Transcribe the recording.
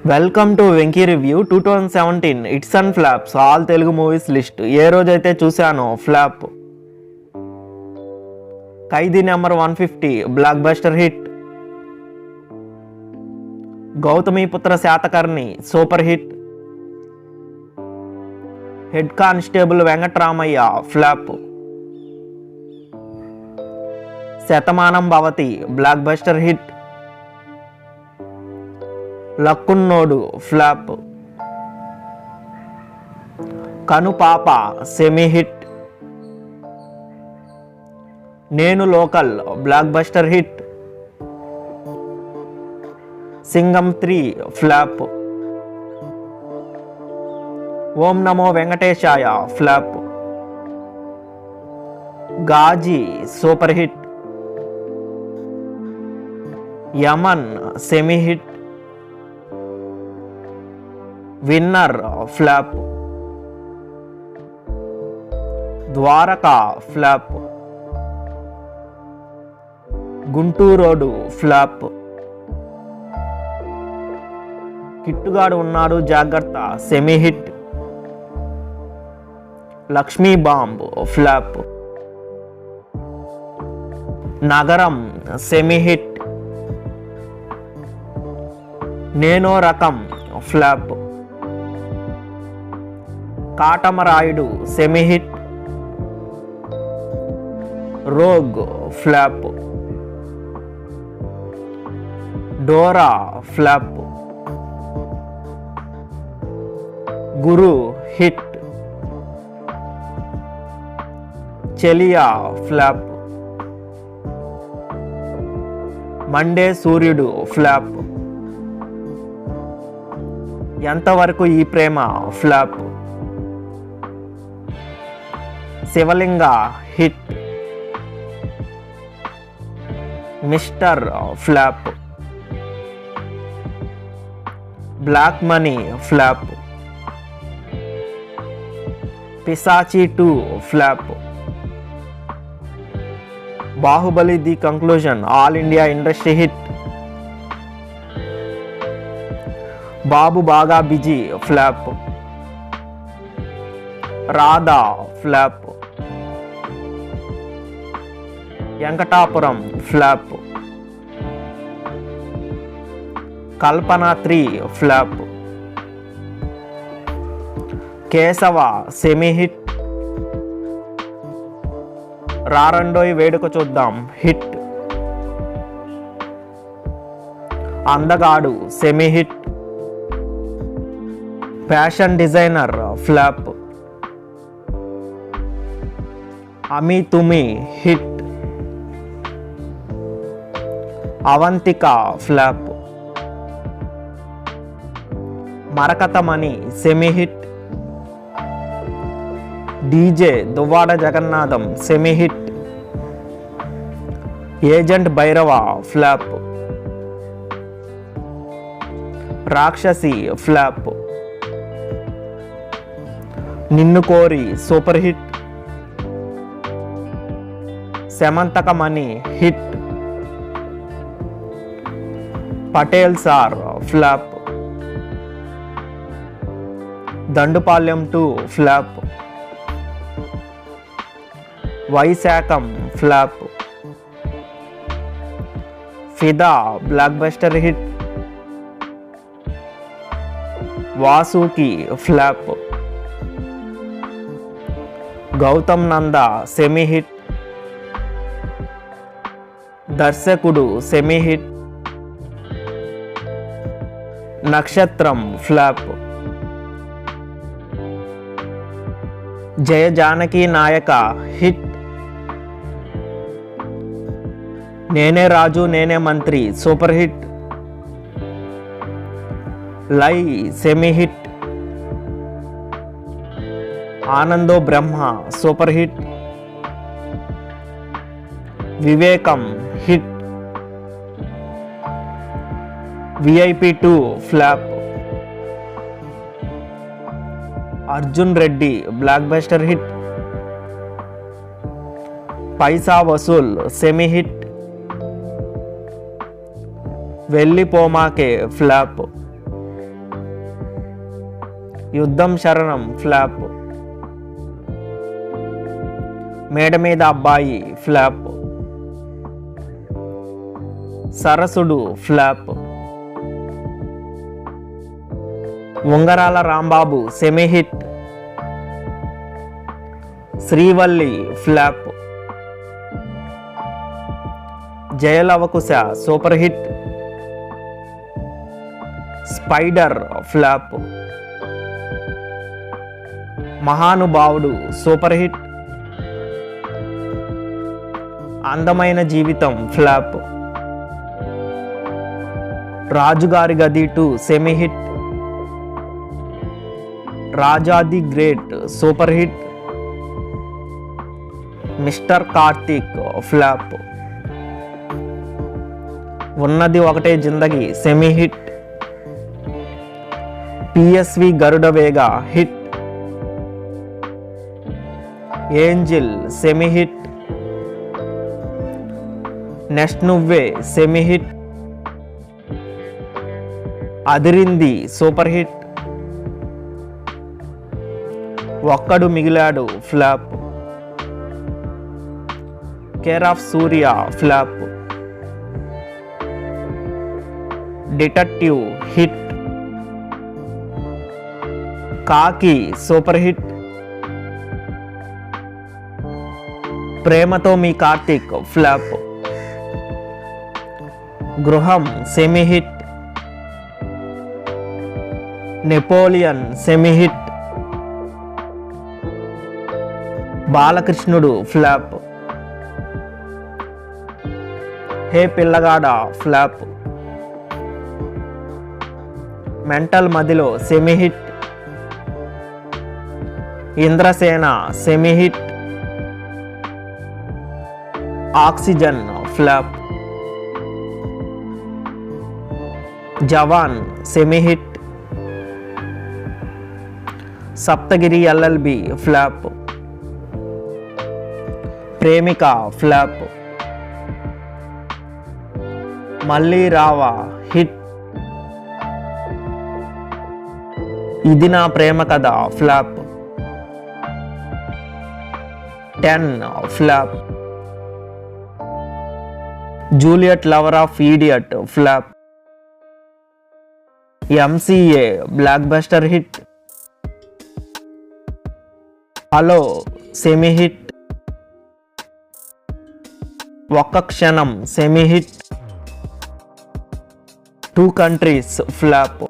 Welcome to Venky review 2017 it's and flops all Telugu movies list. ఏ రోజైతే చూశానో flop Khaidi number 150 blockbuster hit, Gautamiputra Satakarni super hit, head constable Venkatramayya flop, Shatamanam Bhavati blockbuster hit, Lakkunnodu flop, Kanupapa semi hit, Nenu local blockbuster hit, Singam 3 flop, Om Namo Venkatesaya flop, Ghazi super hit, Yaman semi hit, winner flop, Dwaraka flop, Gunturodu flop, Kittugadu Unnadu Jagratha semi hit, Lakshmi bomb flop, Nagaram semi hit, Neno Rakam flop, Katamarayudu semi hit, rogue flop, Dora flop, Guru hit, Cheliya flop, Mande Suryudu flop, Enthavaraku Ee Prema flop, Shivalinga hit, mister flop, black money flop, Pisachi 2 flop, Baahubali the conclusion all India industry hit, Babu Baga busy flop, Radha flop, Venkatapuram flop, Kalpana 3 flop, Keshava semi hit, Rarandoi Veduka Chuddam hit, Andhagadu semi hit, fashion designer flop, Ami Tumi hit, Avantika flop, Marakathamani semi hit, DJ Duvvada Jagannadham semi hit, agent Bhairava flop, Rakshasi flop, Ninnu Kori super hit, Shamanthakamani hit, Patel sir flop, Dandupalyam 2 flop, Vaishakham flop, Fidaa blockbuster hit, Vasuki flop, Gautam Nanda semi hit, Darshakudu semi hit, Nakshatram flop, Jaya Janaki Nayaka hit, Nene Raju Nene Mantri super hit, lie semi hit, Anando Brahma super hit, Vivegam hit, VIP 2 flop, Arjun Reddy blockbuster hit, Paisa Vasool semi hit, వెళ్ళిపోమాకే flop, యుద్ధం శరణం flop. మేడ మీద అబ్బాయి flop. Sarasudu flop. Ungarala Rambabu semi hit. Srivalli flop. Jai Lava Kusa super hit. Spider flop. Mahanubhavudu super hit. Andamaina Jeevitham flop. Rajugari Gadhi 2 semi hit. Raja the great super hit. Mister Karthik flop. Unnadi Okate Zindagi semi hit. PSV Garuda Vega hit. Angel semi hit. Next Nuvve semi hit. Adirindi super hit. Okkadu Migiladu flop. Care of Surya flop. Detective hit. Khakee super hit. Prematho Mee Karthik flop. Gruham semi hit. Napoleon semi hit. Balakrishnudu flop. Hey Pillagada flop. Mental Madhilo semi hit. Indrasena semi hit. Oxygen flop. Jawaan semi hit. Saptagiri LLB flop. Premika flop. Malli Raava hit. Idi Naa Prema Katha flop. 10 flop. Juliet lover of idiot flop. MCA blockbuster hit. Hello semi hit. Okka Kshanam semi hit. 2 countries flop.